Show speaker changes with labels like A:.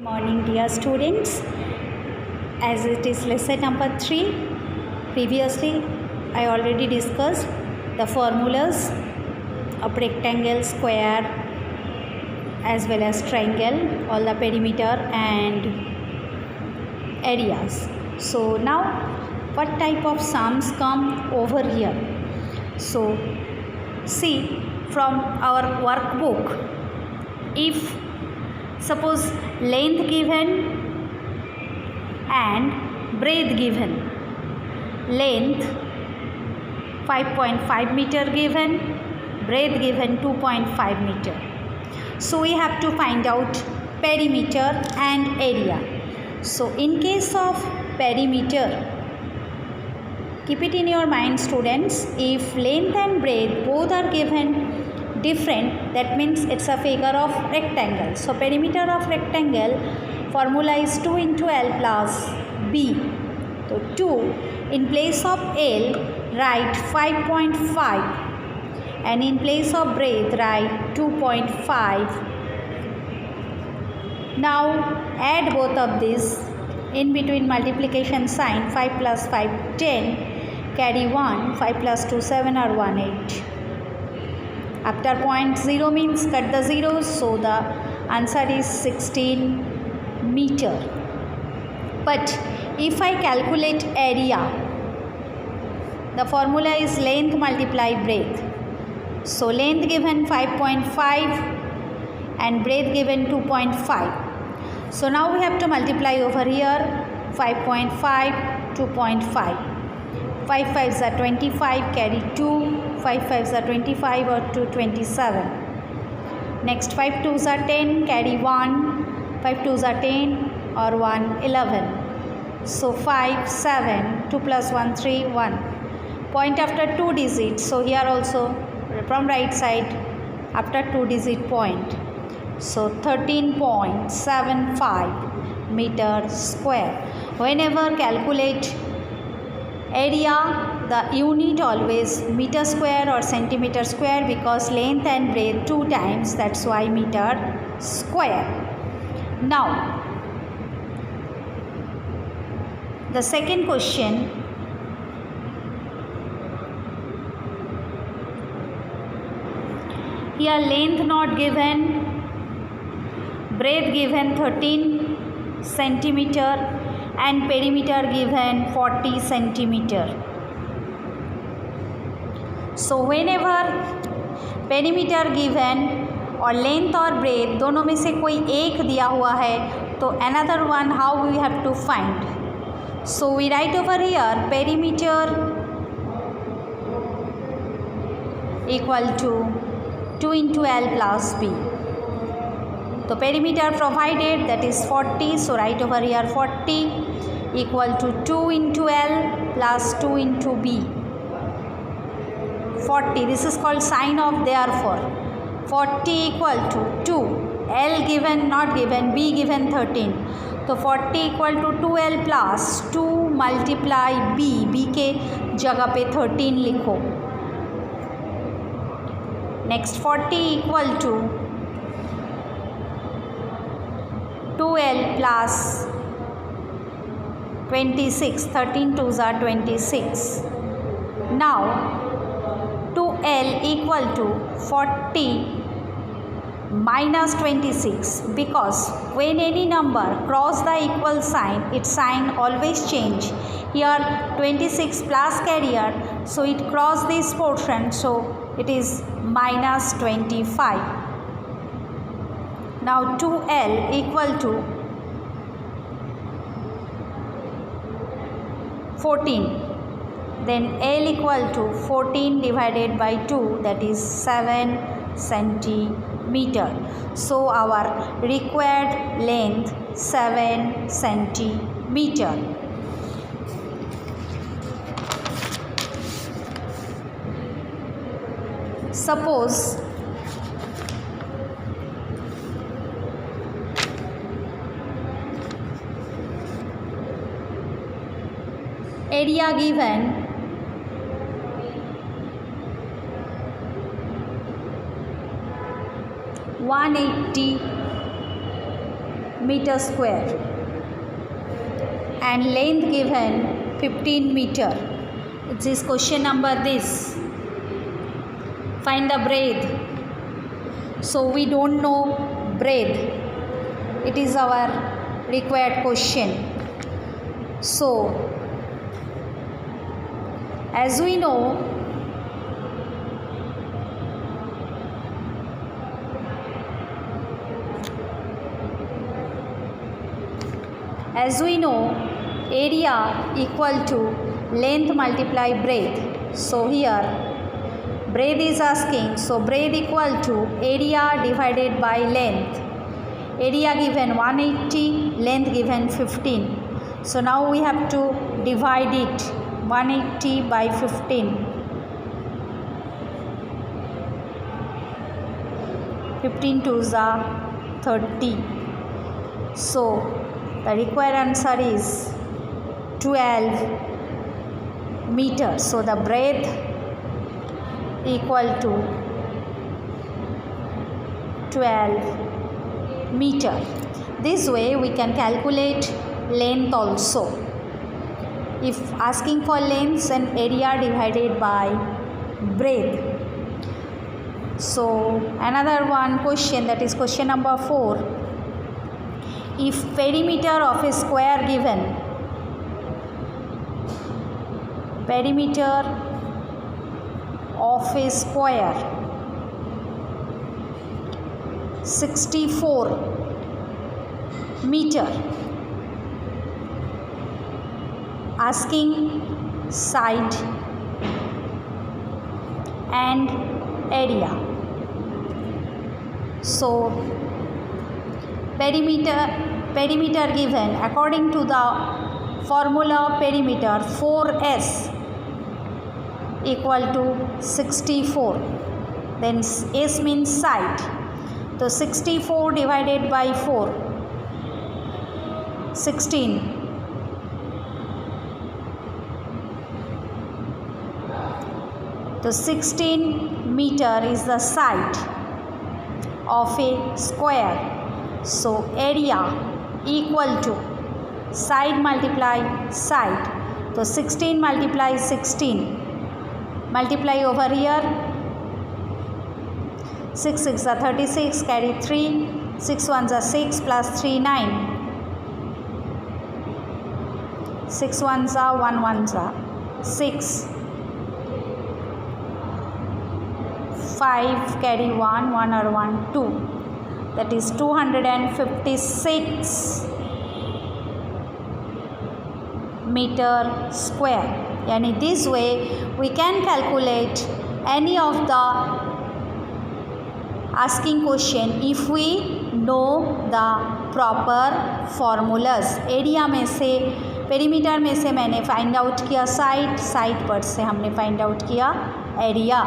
A: Morning dear students, as it is lesson number 3. Previously I already discussed the formulas of rectangle, square as well as triangle, all the perimeter and areas. So now what type of sums come over here? So see, from our workbook, if suppose length given and breadth given, length 5.5 meter given, breadth given 2.5 meter. So we have to find out perimeter and area. So in case of perimeter, keep it in your mind students, if length and breadth both are given different, that means it's a figure of rectangle. So perimeter of rectangle formula is 2 into L plus B. So 2 in place of L write 5.5 and in place of breadth write 2.5. Now add both of these, in between multiplication sign, 5 plus 5 10, carry 1, 5 plus 2 7 or 1 8. After point 0 means cut the zeros, so the answer is 16 meter. But if I calculate area, the formula is length multiply breadth. So length given 5.5 and breadth given 2.5. So now we have to multiply over here 5.5, 2.5. 5 5s are 25, carry 2, 5 5s are 25 or 2 27. Next 5 2s are 10, carry 1, 5 2s are 10 or 1 11. So 5 7, 2 plus 1 3, 1. Point after 2 digits, so here also from right side after 2 digit point. So 13.75 meter square. Whenever calculate area, the unit always meter square or centimeter square, because length and breadth 2 times, that's why meter square. Now the second question, here length not given, breadth given 13 centimeter and perimeter given 40 centimeter. So whenever perimeter given और length और breath दोनों में से कोई एक दिया हुआ है, तो another one how we have to find? So we write over here perimeter equal to 2 into L plus B. So perimeter provided, that is 40, so write over here 40 equal to 2 into L plus 2 into B. 40, this is called sign of therefore. 40 equal to 2, L given not given, B given 13. So 40 equal to 2L plus 2 multiply B, B के जगह पे 13 लिखो. Next 40 equal to 2L plus 26, 13 2s are 26. Now 2L equal to 40 minus 26, because when any number cross the equal sign, its sign always change. Here 26 plus carrier, so it cross this portion, so it is minus 25. Now 2L equal to 14. Then L equal to 14 divided by 2, that is 7 centimeter. So our required length 7 centimeter. Suppose area given 180 meter square and length given 15 meter. It is question number this. Find the breadth. So we don't know breadth. It is our required question. So as we know, area equal to length multiply breadth. So here breadth is asking, so breadth equal to area divided by length. Area given 180, length given 15. So now we have to divide it, 180 by 15. 15 twos are 30. So the required answer is 12 meters. So the breadth equal to 12 meter. This way we can calculate length also. If asking for length and area divided by breadth. So another one question, that is question number 4. If perimeter of a square given, perimeter of a square 64 meter, asking side and area. So perimeter given according to the formula perimeter, 4s equal to 64. Then s means side. So 64 divided by 4, 16. So 16 meter is the side of a square. So area equal to side multiply side. So 16 multiply 16. Multiply over here. 6 6 are 36, carry 3. 6 1s are 6 plus 3 9. 6 1s are 1 1s are 6. 5 carry 1, 1 or 1 2. That is 256 meter square. Yani this way we can calculate any of the asking question if we know the proper formulas. Area में से, perimeter में से मैंने find out किया side, side पर से हमने find out किया एरिया.